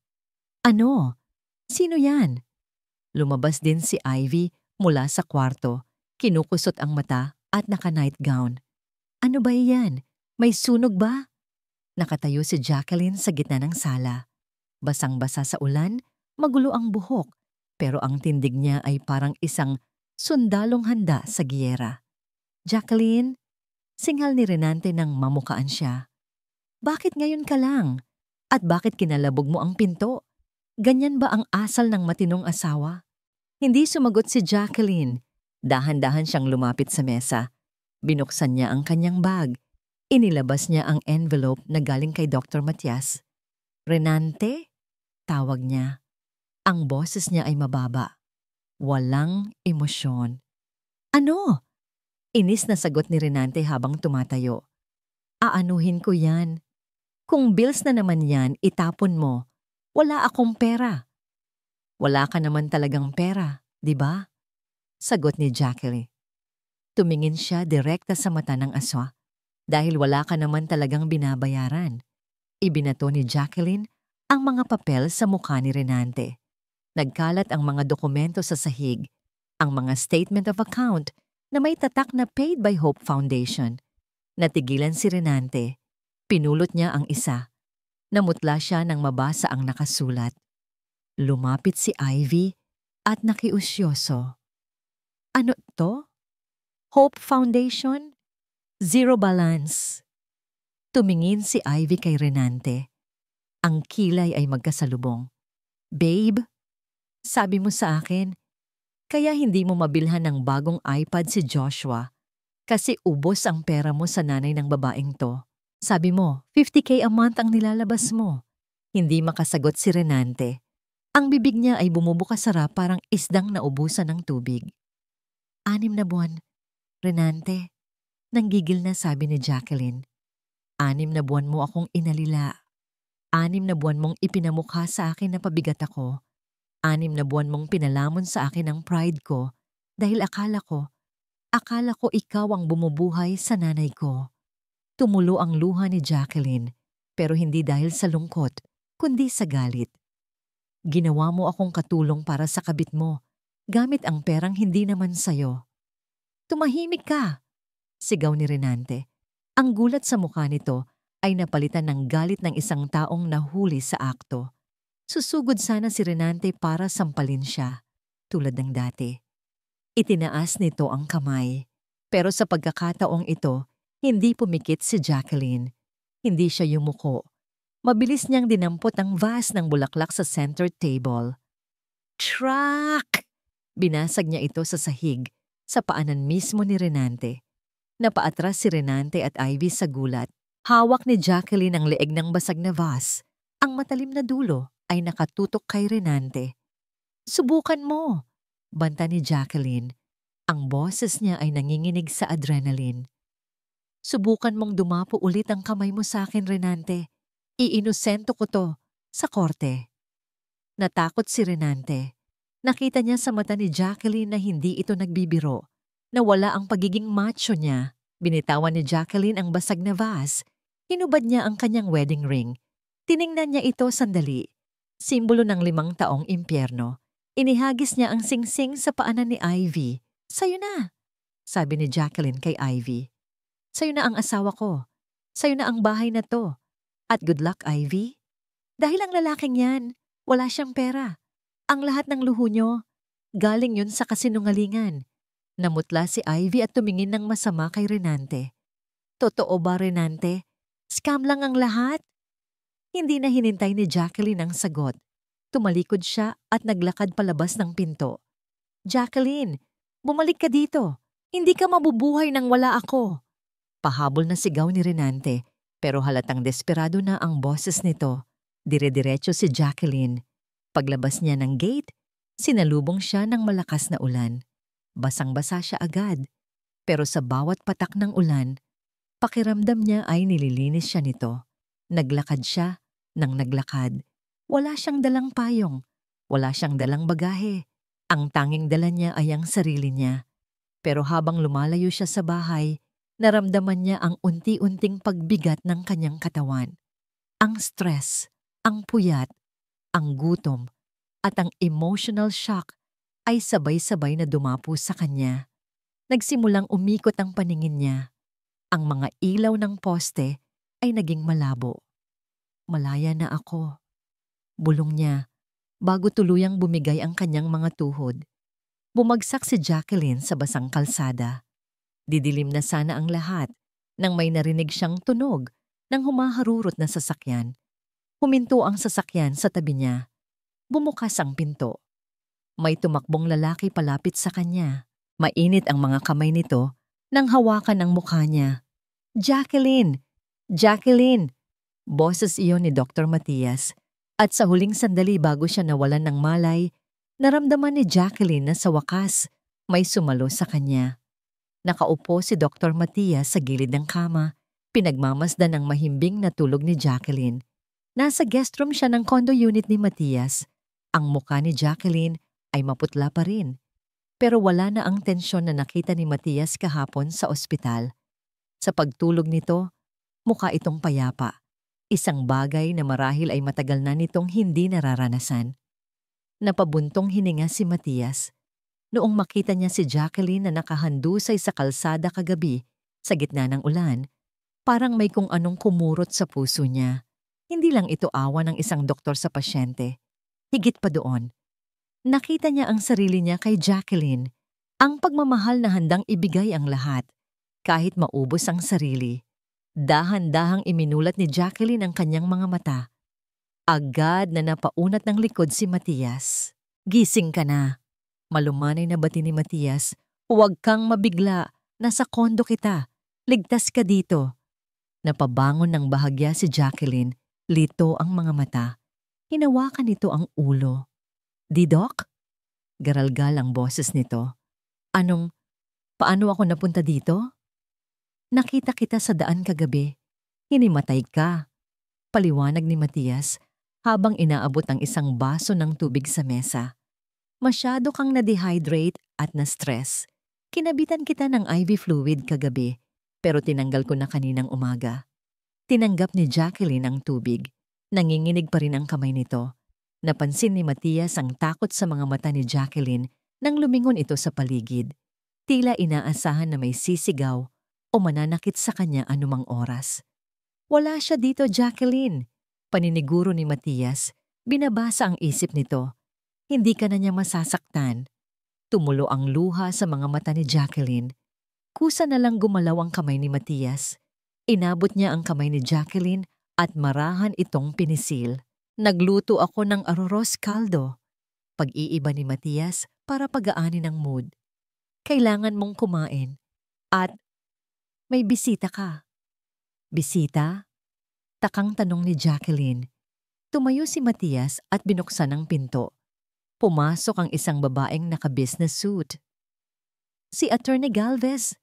"Ano? Sino yan?" Lumabas din si Ivy mula sa kwarto, kinukusot ang mata at naka-nightgown. "Ano ba iyan? May sunog ba?" Nakatayo si Jacqueline sa gitna ng sala. Basang-basa sa ulan, magulo ang buhok, pero ang tindig niya ay parang isang sundalong handa sa giyera. "Jacqueline?" Singhal ni Renante nang mamukaan siya. "Bakit ngayon ka lang? At bakit kinalabog mo ang pinto? Ganyan ba ang asal ng matinong asawa?" Hindi sumagot si Jacqueline. Dahan-dahan siyang lumapit sa mesa. Binuksan niya ang kanyang bag. Inilabas niya ang envelope na galing kay Dr. Matias. "Renante?" Tawag niya. Ang boses niya ay mababa. Walang emosyon. "Ano?" Inis na sagot ni Renante habang tumatayo. "Aanuhin ko yan. Kung bills na naman yan, itapon mo. Wala akong pera." "Wala ka naman talagang pera, di ba?" Sagot ni Jacqueline. Tumingin siya direkta sa mata ng aswa. "Dahil wala ka naman talagang binabayaran." Ibinato ni Jacqueline ang mga papel sa mukha ni Renante. Nagkalat ang mga dokumento sa sahig, ang mga statement of account na may tatak na Paid by Hope Foundation. Natigilan si Renante. Pinulot niya ang isa. Namutla siya nang mabasa ang nakasulat. Lumapit si Ivy at nakiusyoso. "Ano to? Hope Foundation? Zero balance." Tumingin si Ivy kay Renante. Ang kilay ay magkasalubong. "Babe, sabi mo sa akin, kaya hindi mo mabilhan ng bagong iPad si Joshua kasi ubos ang pera mo sa nanay ng babaeng to. Sabi mo, 50K a month ang nilalabas mo." Hindi makasagot si Renante. Ang bibig niya ay bumubuka-sara parang isdang naubusan ng tubig. 6 na buwan, Renante. Nanggigil na sabi ni Jacqueline. 6 na buwan mo akong inalila. 6 na buwan mong ipinamukha sa akin na pabigat ako. 6 na buwan mong pinalamon sa akin ang pride ko dahil akala ko ikaw ang bumubuhay sa nanay ko. Tumulo ang luha ni Jacqueline, pero hindi dahil sa lungkot, kundi sa galit. "Ginawa mo akong katulong para sa kabit mo, gamit ang perang hindi naman sayo." "Tumahimik ka!" Sigaw ni Renante. Ang gulat sa mukha nito ay napalitan ng galit ng isang taong nahuli sa akto. Susugod sana si Renante para sampalin siya, tulad ng dati. Itinaas nito ang kamay, pero sa pagkakataong ito, hindi pumikit si Jacqueline. Hindi siya yumuko. Mabilis niyang dinampot ang vase ng bulaklak sa center table. Track! Binasag niya ito sa sahig, sa paanan mismo ni Renante. Napaatras si Renante at Ivy sa gulat. Hawak ni Jacqueline ang leeg ng basag na vase. Ang matalim na dulo ay nakatutok kay Renante. "Subukan mo!" Banta ni Jacqueline. Ang boses niya ay nanginginig sa adrenaline. "Subukan mong dumapo ulit ang kamay mo sa akin, Renante. Iinosento ko to. Sa korte. Natakot si Renante. Nakita niya sa mata ni Jacqueline na hindi ito nagbibiro, na wala ang pagiging macho niya. Binitawan ni Jacqueline ang basag na vase. Hinubad niya ang kanyang wedding ring. Tiningnan niya ito sandali. Simbolo ng 5 taong impyerno. Inihagis niya ang singsing sa paanan ni Ivy. "Sa'yo na," sabi ni Jacqueline kay Ivy. "Sa'yo na ang asawa ko. Sa'yo na ang bahay na to. At good luck, Ivy. Dahil ang lalaking yan, wala siyang pera. Ang lahat ng luho niyo, galing yun sa kasinungalingan." Namutla si Ivy at tumingin ng masama kay Renante. "Totoo ba, Renante? Scam lang ang lahat?" Hindi na hinintay ni Jacqueline ang sagot. Tumalikod siya at naglakad palabas ng pinto. "Jacqueline, bumalik ka dito. Hindi ka mabubuhay nang wala ako." Pahabol na sigaw ni Renante, pero halatang desperado na ang boses nito. Dire-diretso si Jacqueline. Paglabas niya ng gate, sinalubong siya ng malakas na ulan. Basang-basa siya agad, pero sa bawat patak ng ulan, pakiramdam niya ay nililinis siya nito. Naglakad siya nang naglakad. Wala siyang dalang payong, wala siyang dalang bagahe. Ang tanging dala niya ay ang sarili niya. Pero habang lumalayo siya sa bahay, naramdaman niya ang unti-unting pagbigat ng kanyang katawan. Ang stress, ang puyat, ang gutom, at ang emotional shock ay sabay-sabay na dumapo sa kanya. Nagsimulang umikot ang paningin niya. Ang mga ilaw ng poste ay naging malabo. "Malaya na ako," bulong niya, bago tuluyang bumigay ang kanyang mga tuhod. Bumagsak si Jacqueline sa basang kalsada. Didilim na sana ang lahat nang may narinig siyang tunog ng humaharurot na sasakyan. Huminto ang sasakyan sa tabi niya. Bumukas ang pinto. May tumakbong lalaki palapit sa kanya. Mainit ang mga kamay nito nang hawakan ang mukha niya. "Jacqueline! Jacqueline!" Boses iyon ni Dr. Matias. At sa huling sandali bago siya nawalan ng malay, naramdaman ni Jacqueline na sa wakas may sumalo sa kanya. Nakaupo si Dr. Matias sa gilid ng kama, pinagmamasdan ng mahimbing na tulog ni Jacqueline. Nasa guest room siya ng condo unit ni Matias. Ang mukha ni Jacqueline ay maputla pa rin, pero wala na ang tensyon na nakita ni Matias kahapon sa ospital. Sa pagtulog nito, mukha itong payapa. Isang bagay na marahil ay matagal na nitong hindi nararanasan. Napabuntong hininga si Matias noong makita niya si Jacqueline na nakahandusay sa kalsada kagabi sa gitna ng ulan. Parang may kung anong kumurot sa puso niya. Hindi lang ito awa ng isang doktor sa pasyente. Higit pa doon. Nakita niya ang sarili niya kay Jacqueline, ang pagmamahal na handang ibigay ang lahat, kahit maubos ang sarili. Dahan-dahang iminulat ni Jacqueline ang kanyang mga mata. Agad na napaunat ng likod si Matias. "Gising ka na." Malumanay na bati ni Matias. "Huwag kang mabigla. Nasa kondo kita. Ligtas ka dito." Napabangon ng bahagya si Jacqueline. Lito ang mga mata. Hinawakan nito ang ulo. "Di, Doc?" Garalgal ang boses nito. Paano ako napunta dito?" "Nakita kita sa daan kagabi. Hinimatay ka," paliwanag ni Matias habang inaabot ang isang baso ng tubig sa mesa. "Masyado kang na-dehydrate at na-stress. Kinabitan kita ng IV fluid kagabi, pero tinanggal ko na kaninang umaga." Tinanggap ni Jacqueline ang tubig. Nanginginig pa rin ang kamay nito. Napansin ni Matias ang takot sa mga mata ni Jacqueline nang lumingon ito sa paligid. Tila inaasahan na may sisigaw o mananakit sa kanya anumang oras. "Wala siya dito, Jacqueline." Paniniguro ni Matias. Binabasa ang isip nito. Hindi ka na niya masasaktan. Tumulo ang luha sa mga mata ni Jacqueline. Kusa na lang gumalaw ang kamay ni Matias. Inabot niya ang kamay ni Jacqueline at marahan itong pinisil. "Nagluto ako ng arroz caldo." Pag-iiba ni Matias para pagaanin ang mood. "Kailangan mong kumain. At may bisita ka." "Bisita?" Takang tanong ni Jacqueline. Tumayo si Matias at binuksan ang pinto. Pumasok ang isang babaeng naka-business suit. "Si Attorney Galvez,"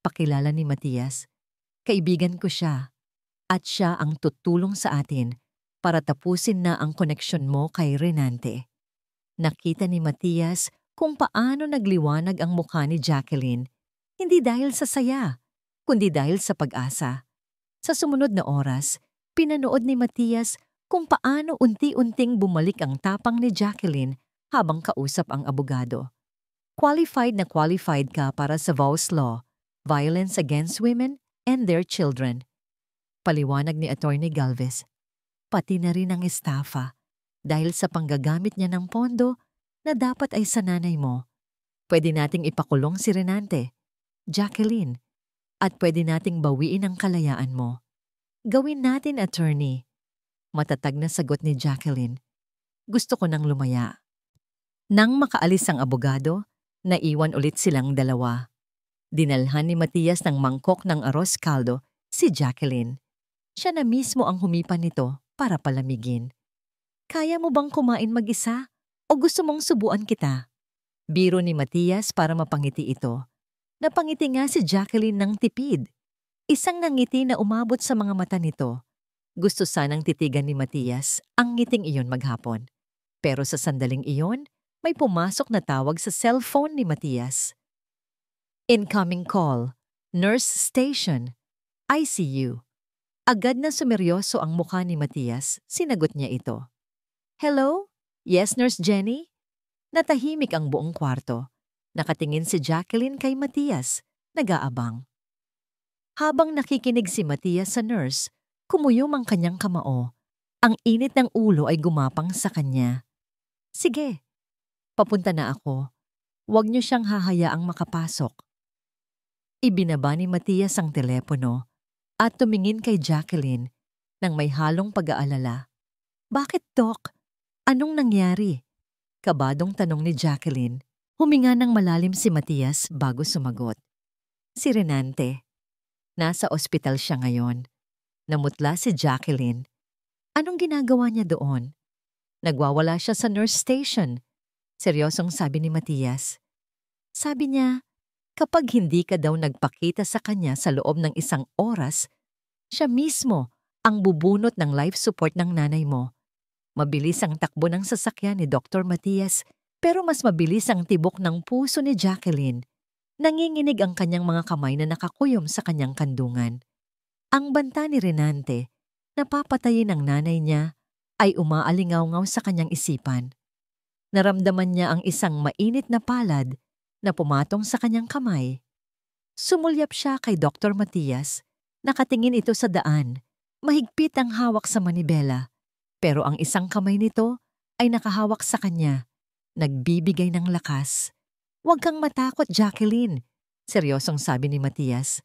pakilala ni Matias. "Kaibigan ko siya at siya ang tutulong sa atin para tapusin na ang koneksyon mo kay Renante. Nakita ni Matias kung paano nagliwanag ang mukha ni Jacqueline, hindi dahil sa saya, kundi dahil sa pag-asa. Sa sumunod na oras, pinanood ni Matias kung paano unti-unting bumalik ang tapang ni Jacqueline habang kausap ang abogado. Qualified na qualified ka para sa VAWS Law, Violence Against Women and Their Children. Paliwanag ni Attorney Galvez. Pati na rin ang estafa dahil sa panggagamit niya ng pondo na dapat ay sa nanay mo. Pwede nating ipakulong si Renante, Jacqueline, at pwede nating bawiin ang kalayaan mo. Gawin natin, attorney. Matatag na sagot ni Jacqueline. Gusto ko nang lumaya. Nang makaalis ang abogado, naiwan ulit silang dalawa. Dinalhan ni Matias ng mangkok ng arroz caldo si Jacqueline. Siya na mismo ang humipan nito para palamigin. Kaya mo bang kumain mag-isa o gusto mong subuan kita? Biro ni Matias para mapangiti ito. Napangiti nga si Jacqueline ng tipid. Isang nangiti na umabot sa mga mata nito. Gusto sanang titigan ni Matias ang ngiting iyon maghapon. Pero sa sandaling iyon, may pumasok na tawag sa cellphone ni Matias. Incoming call. Nurse station. ICU. Agad na sumeryoso ang mukha ni Matias, sinagot niya ito. Hello? Yes, Nurse Jenny? Natahimik ang buong kwarto. Nakatingin si Jacqueline kay Matias, nag-aabang. Habang nakikinig si Matias sa nurse, kumuyom ang kanyang kamao. Ang init ng ulo ay gumapang sa kanya. Sige, papunta na ako. Huwag niyo siyang hahayaang makapasok. Ibinaba ni Matias ang telepono at tumingin kay Jacqueline nang may halong pag-aalala. Bakit, Doc? Anong nangyari? Kabadong tanong ni Jacqueline. Huminga ng malalim si Matias bago sumagot. Si Renante. Nasa ospital siya ngayon. Namutla si Jacqueline. Anong ginagawa niya doon? Nagwawala siya sa nurse station. Seryosong sabi ni Matias. Sabi niya, kapag hindi ka daw nagpakita sa kanya sa loob ng 1 oras, siya mismo ang bubunot ng life support ng nanay mo. Mabilis ang takbo ng sasakyan ni Dr. Matias, pero mas mabilis ang tibok ng puso ni Jacqueline. Nanginginig ang kanyang mga kamay na nakakuyom sa kanyang kandungan. Ang banta ni Renante, napapatayin ng nanay niya, ay umaalingaw-ngaw sa kanyang isipan. Naramdaman niya ang isang mainit na palad na pumatong sa kanyang kamay. Sumulyap siya kay Dr. Matias. Nakatingin ito sa daan. Mahigpit ang hawak sa manibela. Pero ang isang kamay nito ay nakahawak sa kanya. Nagbibigay ng lakas. Huwag kang matakot, Jacqueline. Seryosong sabi ni Matias.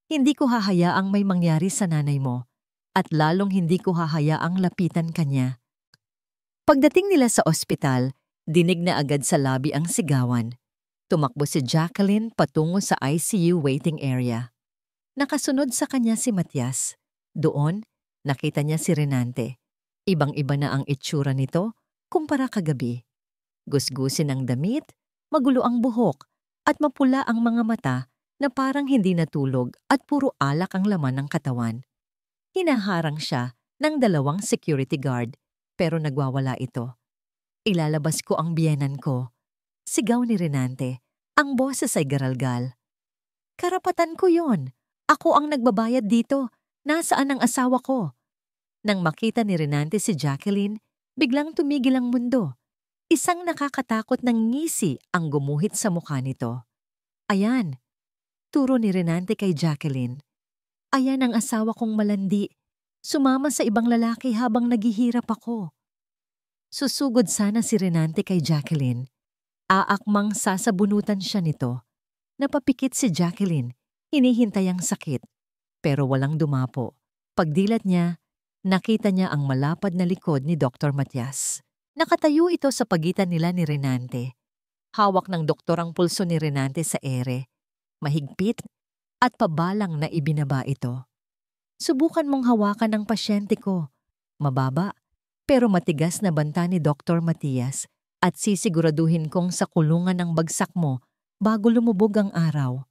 Hindi ko hahayaang may mangyari sa nanay mo. At lalong hindi ko hahayaang lapitan kanya. Pagdating nila sa ospital, dinig na agad sa lobby ang sigawan. Tumakbo si Jacqueline patungo sa ICU waiting area. Nakasunod sa kanya si Matias. Doon, nakita niya si Renante. Ibang-iba na ang itsura nito kumpara kagabi. Gusgusin ang damit, magulo ang buhok, at mapula ang mga mata na parang hindi natulog at puro alak ang laman ng katawan. Hinaharang siya ng 2 security guard, pero nagwawala ito. Ilalabas ko ang biyenan ko. Sigaw ni Renante, ang boses ay garalgal. Karapatan ko yon. Ako ang nagbabayad dito. Nasaan ang asawa ko? Nang makita ni Renante si Jacqueline, biglang tumigil ang mundo. Isang nakakatakot ng ngisi ang gumuhit sa mukha nito. Ayan, turo ni Renante kay Jacqueline. Ayan ang asawa kong malandi. Sumama sa ibang lalaki habang naghihirap ako. Susugod sana si Renante kay Jacqueline. Aakmang sasabunutan siya nito. Napapikit si Jacqueline, hinihintay ang sakit. Pero walang dumapo. Pagdilat niya, nakita niya ang malapad na likod ni Dr. Matias. Nakatayo ito sa pagitan nila ni Renante. Hawak ng doktor ang pulso ni Renante sa ere. Mahigpit at pabalang na ibinaba ito. Subukan mong hawakan ang pasyente ko. Mababa, pero matigas na banta ni Dr. Matias. At sisiguraduhin kong sa kulungan ng bagsak mo bago lumubog ang araw.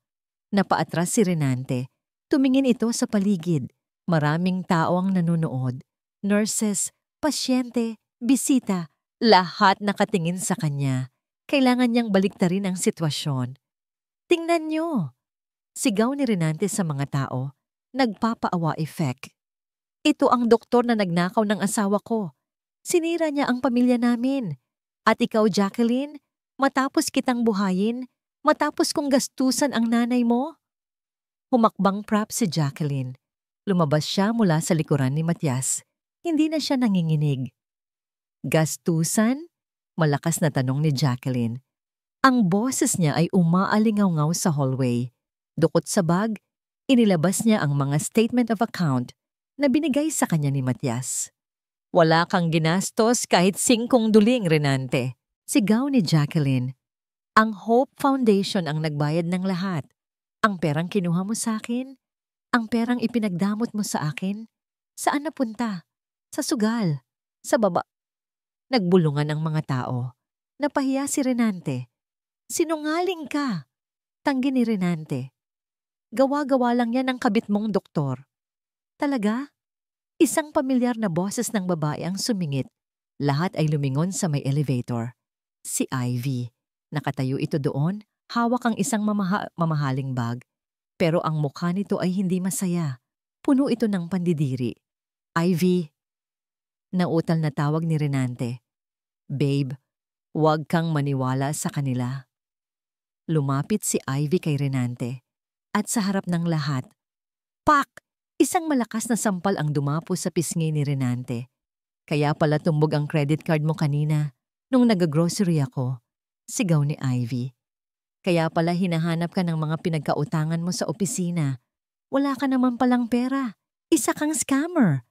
Napaatras si Renante. Tumingin ito sa paligid. Maraming tao ang nanonood. Nurses, pasyente, bisita, lahat nakatingin sa kanya. Kailangan niyang baliktarin ang sitwasyon. Tingnan niyo! Sigaw ni Renante sa mga tao. Nagpapaawa effect. Ito ang doktor na nagnakaw ng asawa ko. Sinira niya ang pamilya namin. At ikaw, Jacqueline, matapos kitang buhayin, matapos kong gastusan ang nanay mo? Humakbang prap si Jacqueline. Lumabas siya mula sa likuran ni Matias. Hindi na siya nanginginig. Gastusan? Malakas na tanong ni Jacqueline. Ang boses niya ay umaalingaw-ngaw sa hallway. Dukot sa bag, inilabas niya ang mga statement of account na binigay sa kanya ni Matias. Wala kang ginastos kahit 5 duling, Renante. Sigaw ni Jacqueline. Ang Hope Foundation ang nagbayad ng lahat. Ang perang kinuha mo sa akin, ang perang ipinagdamot mo sa akin, saan napunta? Sa sugal, sa baba. Nagbulungan ang mga tao. Napahiya si Renante. Sinungaling ka. Tanggi ni Renante. Gawa-gawa lang yan ang kabit mong doktor. Talaga? Isang pamilyar na boses ng babae ang sumingit. Lahat ay lumingon sa may elevator. Si Ivy. Nakatayo ito doon, hawak ang isang mamahaling bag. Pero ang mukha nito ay hindi masaya. Puno ito ng pandidiri. Ivy. Nautal na tawag ni Renante. Babe, huwag kang maniwala sa kanila. Lumapit si Ivy kay Renante. At sa harap ng lahat, pak! Isang malakas na sampal ang dumapo sa pisngi ni Renante. Kaya pala tumbog ang credit card mo kanina nung nag-grocery ako. Sigaw ni Ivy. Kaya pala hinahanap ka ng mga pinagkautangan mo sa opisina. Wala ka naman palang pera. Isa kang scammer.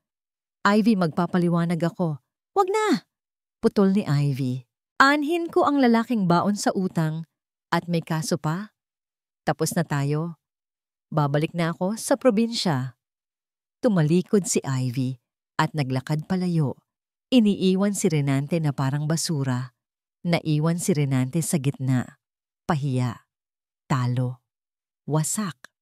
Ivy, magpapaliwanag ako. Wag na! Putol ni Ivy. Anhin ko ang lalaking baon sa utang at may kaso pa. Tapos na tayo. Babalik na ako sa probinsya. Tumalikod si Ivy at naglakad palayo. Iniiwan si Renante na parang basura. Naiwan si Renante sa gitna. Pahiya. Talo. Wasak.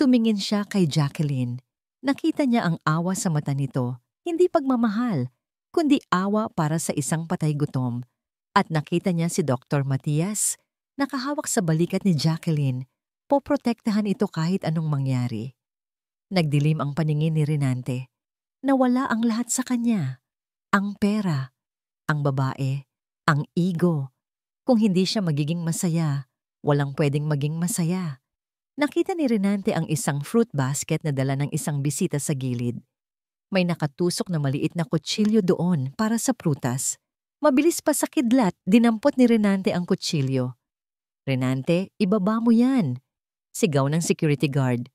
Tumingin siya kay Jacqueline. Nakita niya ang awa sa mata nito. Hindi pagmamahal, kundi awa para sa isang patay gutom. At nakita niya si Dr. Matias, nakahawak sa balikat ni Jacqueline. Poprotektahan ito kahit anong mangyari. Nagdilim ang paningin ni Renante. Nawala ang lahat sa kanya. Ang pera, ang babae, ang ego. Kung hindi siya magiging masaya, walang pwedeng maging masaya. Nakita ni Renante ang isang fruit basket na dala ng isang bisita sa gilid. May nakatusok na maliit na kutsilyo doon para sa prutas. Mabilis pa sa kidlat, dinampot ni Renante ang kutsilyo. Renante, ibaba mo yan. Sigaw ng security guard.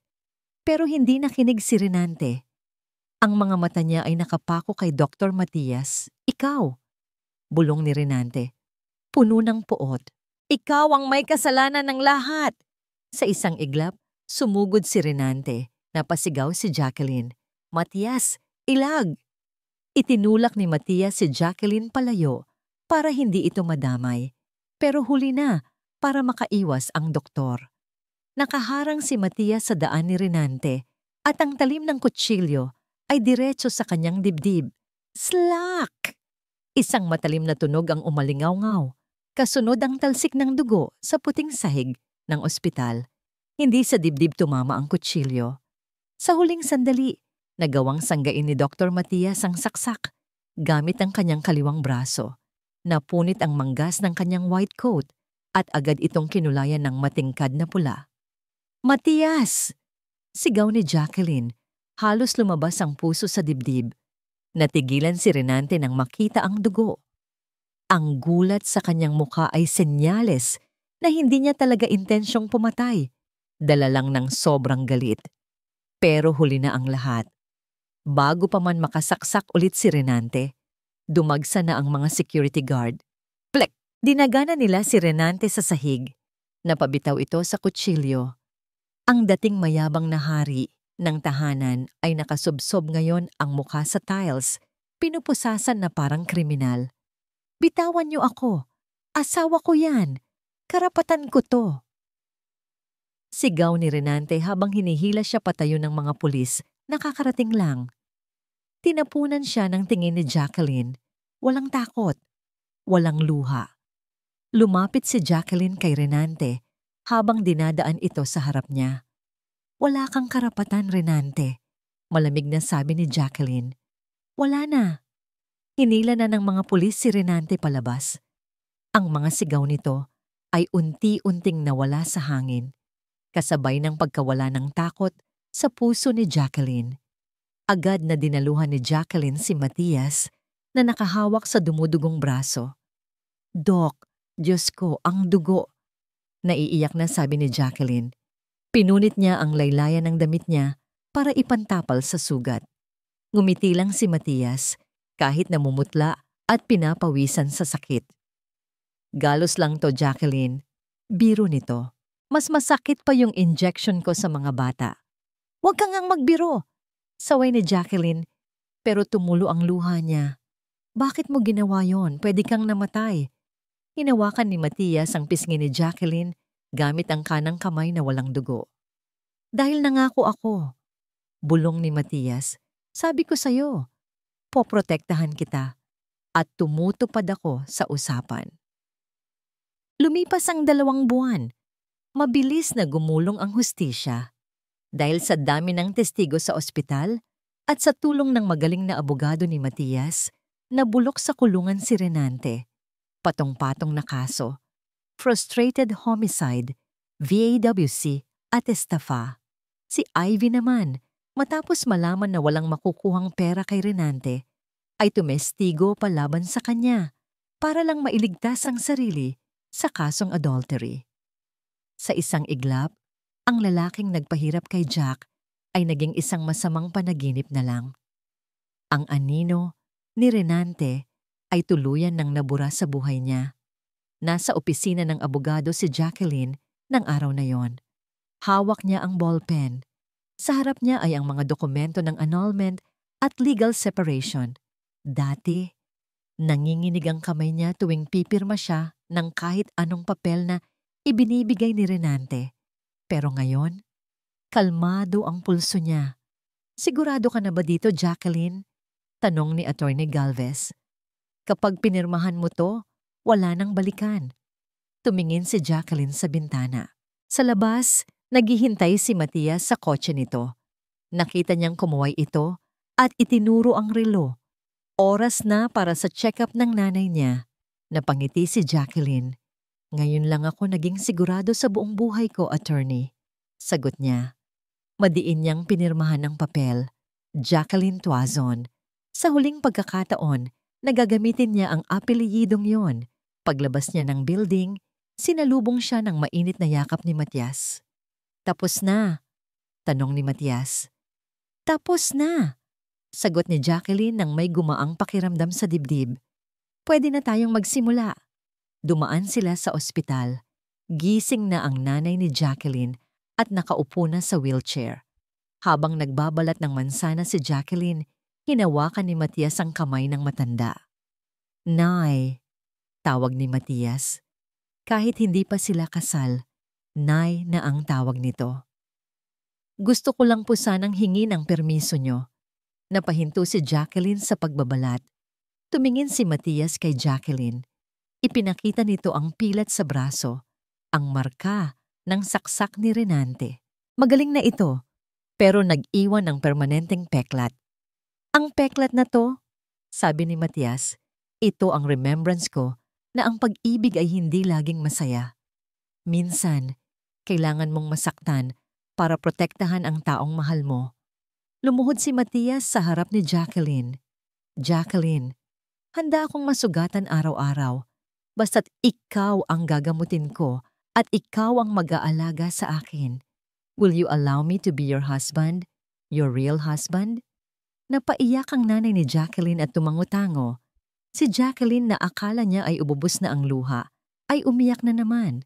Pero hindi nakinig si Renante. Ang mga mata niya ay nakapako kay Dr. Matias. Ikaw. Bulong ni Renante. Puno ng puot. Ikaw ang may kasalanan ng lahat. Sa isang iglap, sumugod si Renante. Napasigaw si Jacqueline. Matias, ilag! Itinulak ni Matias si Jacqueline palayo para hindi ito madamay. Pero huli na para makaiwas ang doktor. Nakaharang si Matias sa daan ni Renante at ang talim ng kutsilyo ay diretso sa kanyang dibdib. Slack! Isang matalim na tunog ang umalingaw-ngaw. Kasunod ang talsik ng dugo sa puting sahig ng ospital. Hindi sa dibdib tumama ang kutsilyo. Sa huling sandali, nagawang sanggain ni Dr. Matias ang saksak gamit ang kanyang kaliwang braso. Napunit ang manggas ng kanyang white coat at agad itong kinulayan ng matingkad na pula. Matias! Sigaw ni Jacqueline. Halos lumabas ang puso sa dibdib. Natigilan si Renante nang makita ang dugo. Ang gulat sa kanyang mukha ay senyales na hindi niya talaga intensyong pumatay. Dala lang ng sobrang galit. Pero huli na ang lahat. Bago pa man makasaksak ulit si Renante, dumagsa na ang mga security guard. Plek! Dinagana nila si Renante sa sahig. Napabitaw ito sa kutsilyo. Ang dating mayabang na hari ng tahanan ay nakasubsob ngayon ang mukha sa tiles, pinupusasan na parang kriminal. Bitawan niyo ako. Asawa ko yan. Karapatan ko to. Sigaw ni Renante habang hinihila siya patayo ng mga pulis, nakakarating lang. Tinapunan siya ng tingin ni Jacqueline. Walang takot, walang luha. Lumapit si Jacqueline kay Renante habang dinadaan ito sa harap niya. Wala kang karapatan, Renante. Malamig na sabi ni Jacqueline. Wala na. Hinila na ng mga pulis si Renante palabas. Ang mga sigaw nito ay unti-unting nawala sa hangin, kasabay ng pagkawala ng takot sa puso ni Jacqueline. Agad na dinaluhan ni Jacqueline si Matias na nakahawak sa dumudugong braso. Dok, Diyos ko, ang dugo. Naiiyak na sabi ni Jacqueline. Pinunit niya ang laylayan ng damit niya para ipantapal sa sugat. Ngumiti lang si Matias kahit namumutla at pinapawisan sa sakit. Galos lang to, Jacqueline. Biro nito. Mas masakit pa yung injection ko sa mga bata. Huwag kang ngang magbiro, saway ni Jacqueline, pero tumulo ang luha niya. Bakit mo ginawa yon? Pwede kang namatay. Hinawakan ni Matias ang pisngi ni Jacqueline gamit ang kanang kamay na walang dugo. Dahil nangako ako. Bulong ni Matias, sabi ko sa'yo, poprotektahan kita at tumutupad ako sa usapan. Lumipas ang 2 buwan. Mabilis na gumulong ang hustisya. Dahil sa dami ng testigo sa ospital at sa tulong ng magaling na abogado ni Matias, nabulok sa kulungan si Renante. Patong-patong na kaso, frustrated homicide, VAWC at estafa. Si Ivy naman, matapos malaman na walang makukuhang pera kay Renante, ay tumestigo palaban sa kanya para lang mailigtas ang sarili sa kasong adultery. Sa isang iglap, ang lalaking nagpahirap kay Jack ay naging isang masamang panaginip na lang. Ang anino ni Renante ay tuluyan ng nabura sa buhay niya. Nasa opisina ng abogado si Jacqueline ng araw na yon. Hawak niya ang ballpen. Sa harap niya ay ang mga dokumento ng annulment at legal separation. Dati, nanginginig ang kamay niya tuwing pipirma siya ng kahit anong papel na ibinibigay ni Renante. Pero ngayon, kalmado ang pulso niya. Sigurado ka na ba dito, Jacqueline? Tanong ni Attorney Galvez. Kapag pinirmahan mo to, wala nang balikan. Tumingin si Jacqueline sa bintana. Sa labas, naghihintay si Matias sa kotse nito. Nakita niyang kumuway ito at itinuro ang relo. Oras na para sa check-up ng nanay niya. Napangiti si Jacqueline. Ngayon lang ako naging sigurado sa buong buhay ko, attorney. Sagot niya. Madiin niyang pinirmahan ng papel. Jacqueline Tuazon. Sa huling pagkakataon, nagagamitin niya ang apelyidong yon. Paglabas niya ng building, sinalubong siya ng mainit na yakap ni Matias. Tapos na, tanong ni Matias. Tapos na, sagot ni Jacqueline nang may gumaang pakiramdam sa dibdib. Pwede na tayong magsimula. Dumaan sila sa ospital. Gising na ang nanay ni Jacqueline at nakaupo na sa wheelchair. Habang nagbabalat ng mansana si Jacqueline, hinawakan ni Matias ang kamay ng matanda. Nay, tawag ni Matias. Kahit hindi pa sila kasal, Nay na ang tawag nito. Gusto ko lang po sanang hingi ng permiso nyo. Napahinto si Jacqueline sa pagbabalat. Tumingin si Matias kay Jacqueline. Ipinakita nito ang pilat sa braso, ang marka ng saksak ni Renante. Magaling na ito, pero nag-iwan ng permanenteng peklat. Ang peklat na to, sabi ni Matias, ito ang remembrance ko na ang pag-ibig ay hindi laging masaya. Minsan, kailangan mong masaktan para protektahan ang taong mahal mo. Lumuhod si Matias sa harap ni Jacqueline. Jacqueline, handa akong masugatan araw-araw. Basta't ikaw ang gagamutin ko at ikaw ang mag-aalaga sa akin. Will you allow me to be your husband? Your real husband? Napaiyak ang nanay ni Jacqueline at tumango-tango. Si Jacqueline na akala niya ay ububos na ang luha, ay umiyak na naman.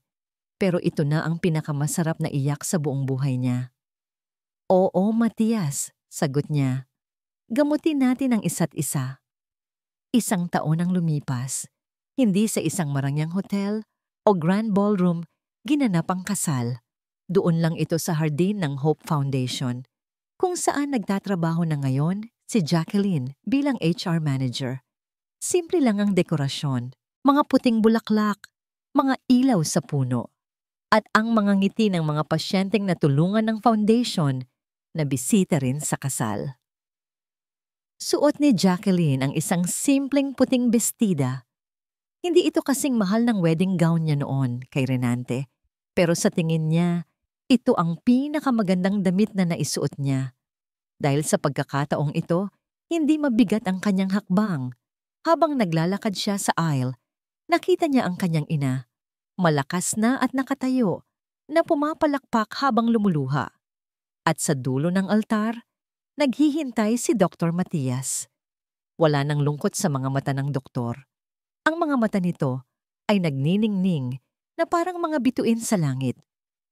Pero ito na ang pinakamasarap na iyak sa buong buhay niya. Oo, Matias, sagot niya. Gamutin natin ang isa't isa. 1 taon ang lumipas. Hindi sa isang marangyang hotel o grand ballroom ginanap ang kasal. Doon lang ito sa hardin ng Hope Foundation, kung saan nagtatrabaho na ngayon si Jacqueline bilang HR manager. Simple lang ang dekorasyon, mga puting bulaklak, mga ilaw sa puno, at ang mga ngiti ng mga pasyenteng natulungan ng foundation na bisita rin sa kasal. Suot ni Jacqueline ang isang simpleng puting bestida. Hindi ito kasing mahal ng wedding gown niya noon kay Renante, pero sa tingin niya, ito ang pinakamagandang damit na naisuot niya. Dahil sa pagkakataong ito, hindi mabigat ang kanyang hakbang. Habang naglalakad siya sa aisle, nakita niya ang kanyang ina, malakas na at nakatayo, na pumapalakpak habang lumuluha. At sa dulo ng altar, naghihintay si Dr. Matias. Wala nang lungkot sa mga mata ng doktor. Ang mga mata nito ay nagniningning na parang mga bituin sa langit.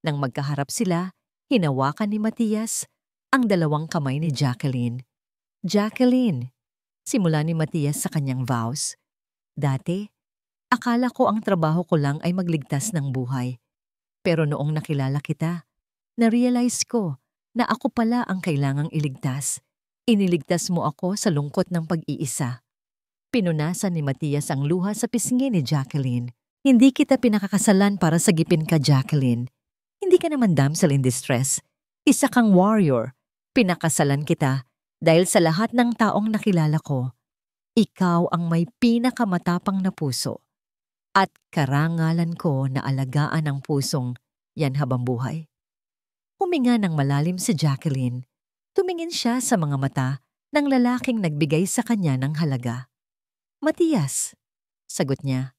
Nang magkaharap sila, hinawakan ni Matias ang dalawang kamay ni Jacqueline. Jacqueline, simula ni Matias sa kanyang vows. Dati, akala ko ang trabaho ko lang ay magligtas ng buhay. Pero noong nakilala kita, na-realize ko na ako pala ang kailangang iligtas. Iniligtas mo ako sa lungkot ng pag-iisa. Pinunasan ni Matias ang luha sa pisngi ni Jacqueline. Hindi kita pinakakasalan para sagipin ka, Jacqueline. Hindi ka naman damsel in distress. Isa kang warrior. Pinakasalan kita dahil sa lahat ng taong nakilala ko, ikaw ang may pinakamatapang na puso. At karangalan ko na alagaan ang pusong yan habang buhay. Huminga ng malalim si Jacqueline. Tumingin siya sa mga mata ng lalaking nagbigay sa kanya ng halaga. Matias, sagot niya.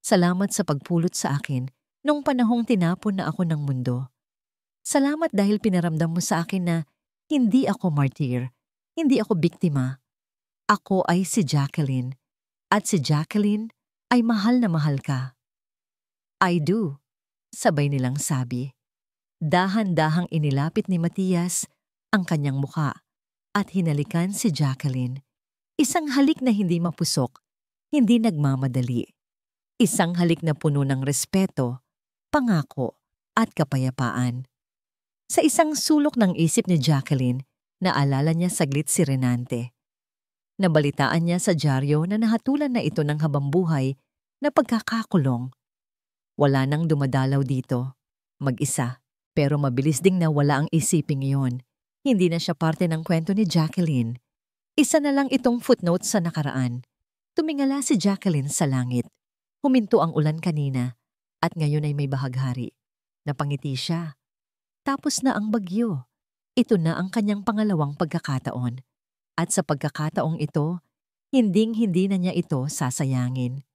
Salamat sa pagpulot sa akin nung panahong tinapon na ako ng mundo. Salamat dahil pinaramdam mo sa akin na hindi ako martyr, hindi ako biktima. Ako ay si Jacqueline, at si Jacqueline ay mahal na mahal ka. I do, sabay nilang sabi. Dahan-dahang inilapit ni Matias ang kanyang muka at hinalikan si Jacqueline. Isang halik na hindi mapusok, hindi nagmamadali. Isang halik na puno ng respeto, pangako at kapayapaan. Sa isang sulok ng isip ni Jacqueline, naalala niya saglit si Renante. Nabalitaan niya sa dyaryo na nahatulan na ito ng habambuhay na pagkakakulong. Wala nang dumadalaw dito, mag-isa, pero mabilis ding nawala ang isiping iyon. Hindi na siya parte ng kwento ni Jacqueline. Isa na lang itong footnote sa nakaraan. Tumingala si Jacqueline sa langit. Huminto ang ulan kanina at ngayon ay may bahaghari. Napangiti siya. Tapos na ang bagyo. Ito na ang kanyang pangalawang pagkakataon. At sa pagkakataong ito, hinding-hindi na niya ito sasayangin.